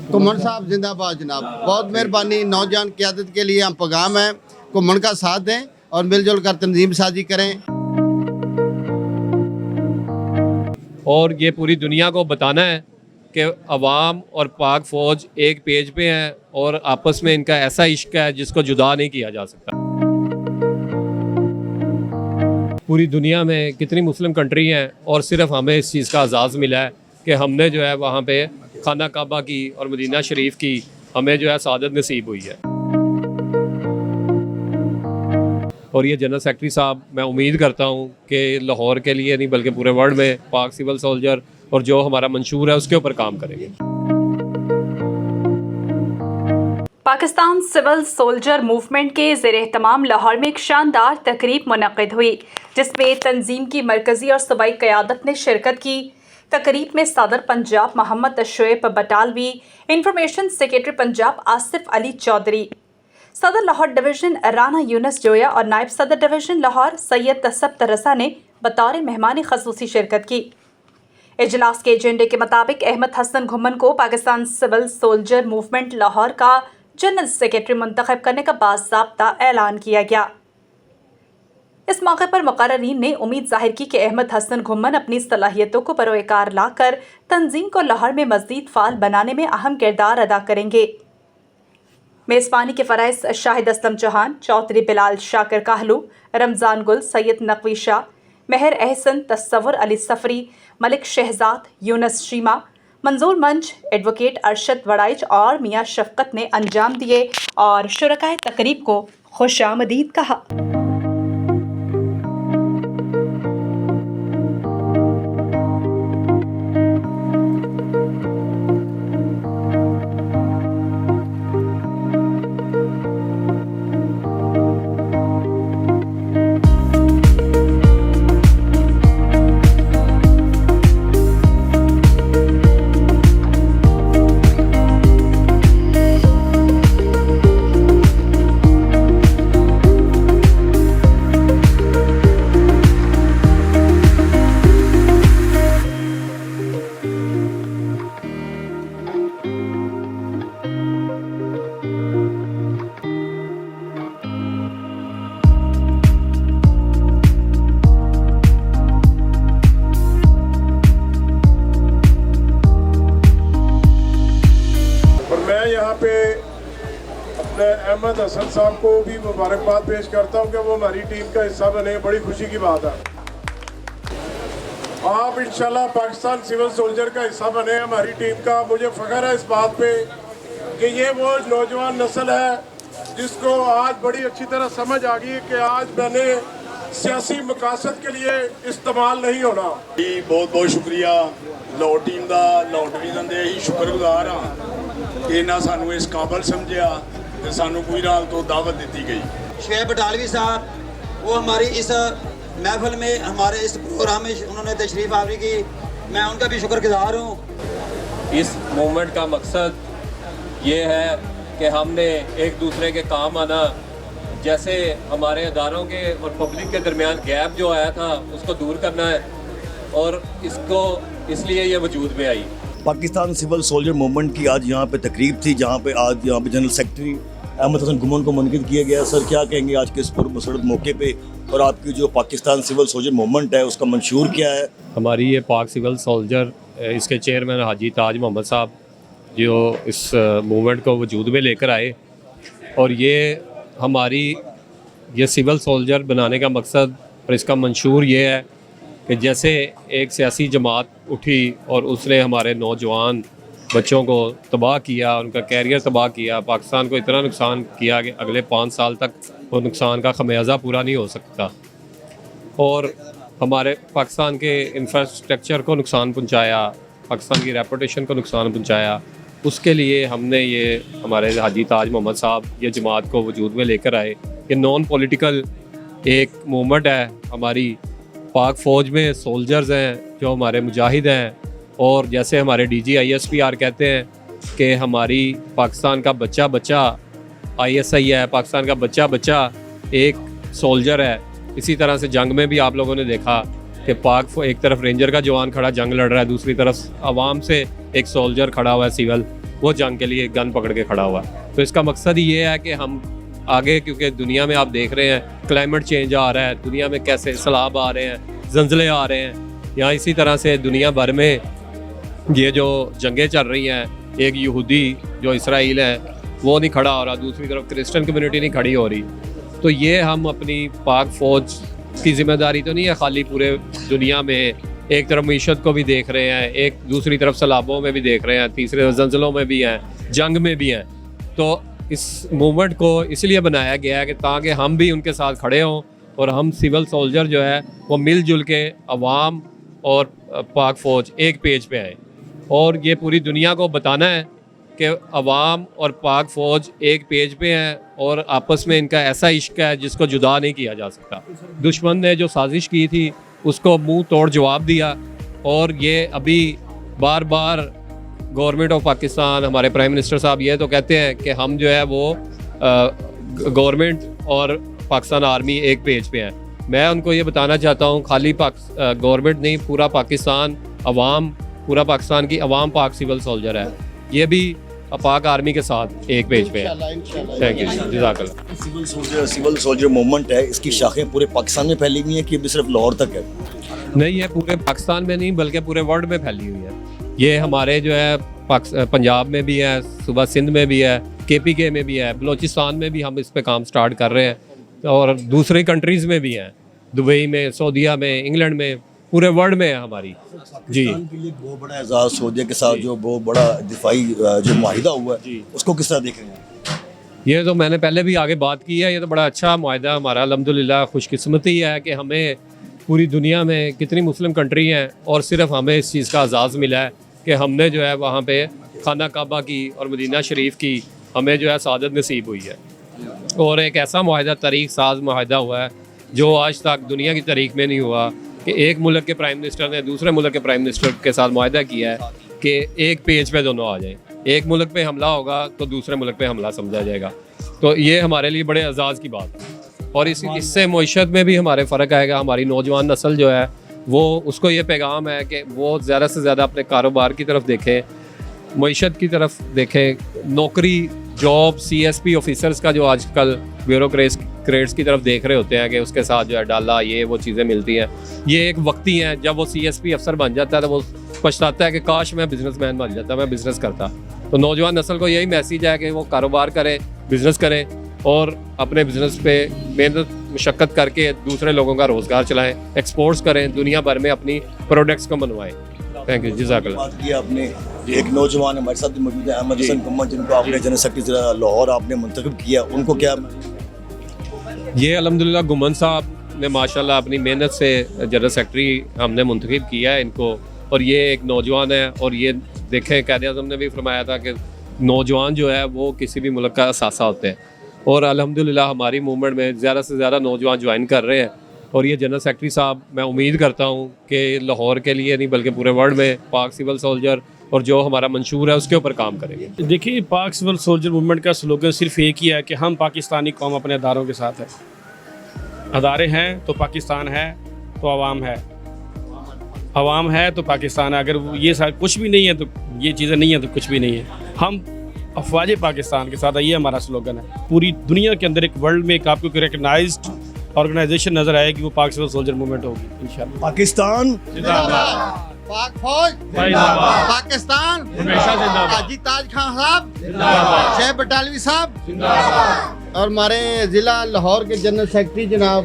घुमन साहब जिंदाबाद जनाब, बहुत मेहरबानी। नौजवान क़यादत के लिए हम पैगाम है, घुमन का साथ दें और मिलजुल कर तंजीम साजी करें। और ये पूरी दुनिया को बताना है कि अवाम और पाक फ़ौज एक पेज पे हैं और आपस में इनका ऐसा इश्क है जिसको जुदा नहीं किया जा सकता। पूरी दुनिया में कितनी मुस्लिम कंट्री हैं और सिर्फ हमें इस चीज़ का एजाज़ मिला है कि हमने जो है वहाँ पे खाना काबा की और मदीना शरीफ की हमें जो है सादत नसीब हुई है। और ये जनरल सेक्रेटरी साहब, मैं उम्मीद करता हूँ कि लाहौर के लिए नहीं बल्कि पूरे वर्ल्ड में पाक सिविल सोल्जर और जो हमारा मंशूर है उसके ऊपर काम करेंगे। पाकिस्तान सिविल सोल्जर मूवमेंट के ज़ेर-ए-एहतमाम लाहौर में एक शानदार तकरीब मुनक़्क़िद हुई, जिसमें तंजीम की मरकज़ी और सूबाई क़यादत ने शिरकत की। तकरीब में सदर पंजाब मोहम्मद शोएब बटालवी, इंफॉर्मेशन सेक्रेटरी पंजाब आसिफ अली चौधरी, सदर लाहौर डिवीज़न राना यूनुस जोया और नायब सदर डिवीज़न लाहौर सैयद तसब्त रसा ने बतौर मेहमान ख़ुसूसी शिरकत की। इजलास के एजेंडे के मुताबिक अहमद हसन घुमन को Pakistan civil soldier movement Lahore का जनरल सेक्रेटरी मुंतखब करने का बाज़ाब्ता ऐलान किया गया। इस मौके पर मुक़र्ररीन ने उम्मीद ज़ाहिर की कि अहमद हसन घुमन अपनी सलाहियतों को बरोकार लाकर तंजीम को लाहौर में मज़ीद फ़ाल बनाने में अहम किरदार अदा करेंगे। मेज़बानी के फ़राइज़ शाहिद असलम चौहान, चौधरी बिलाल शाकिर काहलू, रमज़ान गुल, सैयद नकवी शाह, महर अहसन, तस्सवुर अली सफरी, मलिक शहजाद, यूनुस शीमा, मंजूर मंच, एडवोकेट अरशद वड़ाइच और मियाँ शफ़क़त ने अंजाम दिए और शुरकाए तकरीब को खुशामदीद कहा। यहाँ पे अपने अहमद हसन साहब को भी मुबारकबाद पेश करता हूँ कि वो हमारी टीम का हिस्सा बने। बड़ी खुशी की बात है। आप इंशाल्लाह पाकिस्तान सिविल सोल्जर का हिस्सा बने हमारी टीम का। मुझे फ़ख्र है इस बात पे कि ये वो नौजवान नस्ल है जिसको आज बड़ी अच्छी तरह समझ आ गई कि आज मैंने सियासी मकासद के लिए इस्तेमाल नहीं होना। बहुत बहुत शुक्रिया लाहौर टीम का, लाहौर डिवीजन के ही शुक्रगुजार हाँ कि इन्हें सानू इस काबल समझा तो सानू गुजराल तो दावत दी गई। शोएब बटालवी साहब वो हमारी इस महफिल में, हमारे इस प्रोग्राम में उन्होंने तशरीफ़ आवरी की, मैं उनका भी शुक्रगुजार हूँ। इस मूवमेंट का मकसद ये है कि हमने एक दूसरे के काम आना, जैसे हमारे अदारों के और पब्लिक के दरमियान गैप जो आया था उसको दूर करना है और इसको इसलिए ये वजूद में आई। पाकिस्तान सिविल सोल्जर मूवमेंट की आज यहाँ पे तकरीब थी, जहाँ पे आज यहाँ पे जनरल सेक्रेटरी अहमद हसन घुमन को मुनक़िद किया गया। सर क्या कहेंगे आज के इस पुरमसरत मौके पे और आपकी जो पाकिस्तान सिविल सोल्जर मूवमेंट है उसका मंशूर क्या है? हमारी ये पाक सिविल सोल्जर, इसके चेयरमैन हाजी ताज मोहम्मद साहब जो इस मूवमेंट को वजूद में लेकर आए, और ये हमारी ये सिविल सोल्जर बनाने का मकसद और इसका मंशूर ये है कि जैसे एक सियासी जमात उठी और उसने हमारे नौजवान बच्चों को तबाह किया, उनका कैरियर तबाह किया, पाकिस्तान को इतना नुकसान किया कि अगले 5 साल तक वो नुकसान का खमियाजा पूरा नहीं हो सकता, और हमारे पाकिस्तान के इंफ्रास्ट्रक्चर को नुकसान पहुंचाया, पाकिस्तान की रेपुटेशन को नुकसान पहुंचाया। उसके लिए हमने ये हमारे हाजी ताज मोहम्मद साहब ये जमात को वजूद में लेकर आए। ये नॉन पॉलिटिकल एक मूवमेंट है। हमारी पाक फ़ौज में सोल्जर्स हैं जो हमारे मुजाहिद हैं, और जैसे हमारे DG ISPR कहते हैं कि हमारी पाकिस्तान का बच्चा बच्चा ISI है, पाकिस्तान का बच्चा बच्चा एक सोल्जर है। इसी तरह से जंग में भी आप लोगों ने देखा कि एक तरफ रेंजर का जवान खड़ा जंग लड़ रहा है, दूसरी तरफ आवाम से एक सोल्जर खड़ा हुआ है सिविल, वो जंग के लिए गन पकड़ के खड़ा हुआ है। तो इसका मकसद ये है कि हम आगे, क्योंकि दुनिया में आप देख रहे हैं क्लाइमेट चेंज आ रहा है, दुनिया में कैसे सैलाब आ रहे हैं, जंजले आ रहे हैं, यहाँ इसी तरह से दुनिया भर में ये जो जंगें चल रही हैं, एक यहूदी जो इसराइल है वो नहीं खड़ा हो रहा, दूसरी तरफ क्रिश्चियन कम्युनिटी नहीं खड़ी हो रही। तो ये हम अपनी पाक फ़ौज की ज़िम्मेदारी तो नहीं है खाली, पूरे दुनिया में एक तरफ मीशत को भी देख रहे हैं, एक दूसरी तरफ सैलाबों में भी देख रहे हैं, तीसरी तरफ जंजलों में भी हैं, जंग में भी हैं। तो इस मूवमेंट को इसलिए बनाया गया है कि ताकि हम भी उनके साथ खड़े हों और हम सिविल सोल्जर जो है वो मिलजुल के अवाम और पाक फ़ौज एक पेज पे आए और ये पूरी दुनिया को बताना है कि अवाम और पाक फ़ौज एक पेज पे हैं और आपस में इनका ऐसा इश्क है जिसको जुदा नहीं किया जा सकता। दुश्मन ने जो साजिश की थी उसको मुंह तोड़ जवाब दिया और ये अभी बार बार गवर्नमेंट ऑफ पाकिस्तान, हमारे प्राइम मिनिस्टर साहब ये तो कहते हैं कि हम जो है वो गवर्नमेंट और पाकिस्तान आर्मी एक पेज पे हैं। मैं उनको ये बताना चाहता हूँ खाली गवर्नमेंट नहीं, पूरा पाकिस्तान अवाम, पूरा पाकिस्तान की अवाम पाक सिविल सोल्जर है, ये भी पाक आर्मी के साथ एक पेज पे है। थैंक यू, जज़ाकल्लाह। सिविल सोल्जर मूवमेंट है, इसकी शाखें पूरे पाकिस्तान में फैली हुई हैं कि अभी सिर्फ लाहौर तक है? नहीं, ये पूरे पाकिस्तान में नहीं बल्कि पूरे वर्ल्ड में फैली हुई है। ये हमारे जो है पंजाब में भी है, सुबह सिंध में भी है, KPK में भी है, बलूचिस्तान में भी हम इस पे काम स्टार्ट कर रहे हैं और दूसरी कंट्रीज़ में भी हैं, दुबई में, सऊदीया में, इंग्लैंड में, पूरे वर्ल्ड में है हमारी। जी, के लिए बहुत बड़ा एजाज़ सऊदीया के साथ जो बहुत बड़ा दिफाई जो मुआहिदा हुआ है उसको किस तरह देख रहे हैं? ये तो मैंने पहले भी आगे बात की है, ये तो बड़ा अच्छा मुआहिदा हमारा, अल्हम्दुलिल्लाह खुशकिस्मती है कि हमें पूरी दुनिया में कितनी मुस्लिम कंट्री हैं और सिर्फ हमें इस चीज़ का एजाज़ मिला है कि हमने जो है वहाँ पे खाना काबा की और मदीना शरीफ की हमें जो है सादत नसीब हुई है। और एक ऐसा मुआहिदा, तारीख साज मुआहिदा हुआ है जो आज तक दुनिया की तारीख में नहीं हुआ कि एक मुल्क के प्राइम मिनिस्टर ने दूसरे मुल्क के प्राइम मिनिस्टर के साथ मुआहिदा किया है कि एक पेज पे दोनों आ जाएं, एक मुल्क पे हमला होगा तो दूसरे मुल्क पे हमला समझा जाएगा। तो ये हमारे लिए बड़े एजाज़ की बात है और इससे मईशत में भी हमारे फ़र्क आएगा। हमारी नौजवान नस्ल जो है वो, उसको ये पैगाम है कि वो ज़्यादा से ज़्यादा अपने कारोबार की तरफ देखें, मईशत की तरफ देखें, नौकरी, जॉब, CSP ऑफिसर्स का जो आजकल ब्यूरोक्रेट्स की तरफ देख रहे होते हैं कि उसके साथ जो है डाला, ये वो चीज़ें मिलती हैं, ये एक वक्ती हैं। जब वो CSP अफसर बन जाता है तो वो पछताता है कि काश मैं बिजनेसमैन बन जाता, मैं बिज़नेस करता। तो नौजवान नस्ल को यही मैसेज है कि वो कारोबार करें, बिज़नेस करें और अपने बिज़नेस पे मेहनत मशक्क़त करके दूसरे लोगों का रोज़गार चलाएं, एक्सपोर्ट्स करें, दुनिया भर में अपनी प्रोडक्ट्स को मनवाएं। थैंक यू, जज़ाकल्लाह। बात की आपने, एक नौजवान हमारे साथ मौजूद है, अहमद हसन गुम्मन, जिनको आपने जनरल सेक्रेटरी लाहौर आपने मुंतखब किया, उनको क्या? ये अल्हम्दुलिल्लाह गुम्मन साहब ने माशाल्लाह अपनी मेहनत से जनरल सेक्रेटरी हमने मुंतखब किया है इनको, और ये एक नौजवान है और ये देखें क़ायद-ए-आज़म ने भी फरमाया था कि नौजवान जो है वो किसी भी मुल्क का असासा होते हैं और अल्हम्दुलिल्लाह हमारी मूवमेंट में ज़्यादा से ज़्यादा नौजवान ज्वाइन कर रहे हैं। और ये जनरल सेक्रेटरी साहब, मैं उम्मीद करता हूँ कि लाहौर के लिए नहीं बल्कि पूरे वर्ल्ड में पाक सिविल सोल्जर और जो हमारा मंशूर है उसके ऊपर काम करेंगे। देखिए, पाक सिविल सोल्जर मूवमेंट का स्लोगन सिर्फ एक ही है कि हम पाकिस्तानी कौम अपने अदारों के साथ है। अदारे हैं तो पाकिस्तान है, तो आवाम है, आवाम है तो पाकिस्तान है। अगर ये कुछ भी नहीं है तो ये चीज़ें नहीं है तो कुछ भी नहीं है। हम अफवाज पाकिस्तान के साथ है, ये हमारा स्लोगन है। पूरी दुनिया के अंदर एक वर्ल्ड में एक आपको रिकगनाइज्ड ऑर्गेनाइजेशन नजर आएगी, वो पाक सिविल सोल्जर मूवमेंट होगी इंशाल्लाह। पाकिस्तान जिंदाबाद, पाक फौज जिंदाबाद, पाकिस्तान हमेशा जिंदाबाद, हाजी ताज खान साहब जिंदाबाद, शेख बटालवी साहब जिंदाबाद, और हमारे ज़िला लाहौर के जनरल सेक्रेटरी जनाब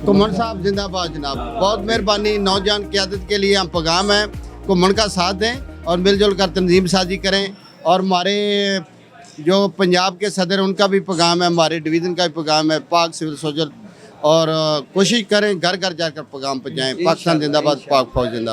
कुमन साहब जिंदाबाद। जनाब बहुत मेहरबानी, नौजवान क़यादत के लिए हम पैगाम है, कुमन का साथ दें और मिलजुल कर तंजीम साजी करें। और हमारे जो पंजाब के सदर उनका भी पैगाम है, हमारे डिवीज़न का भी पैगाम है, पाक सिविल सोल्जर, और कोशिश करें घर घर जाकर पैगाम पहुँचाएँ। पाकिस्तान जिंदाबाद, पाक फौज जिंदाबाद।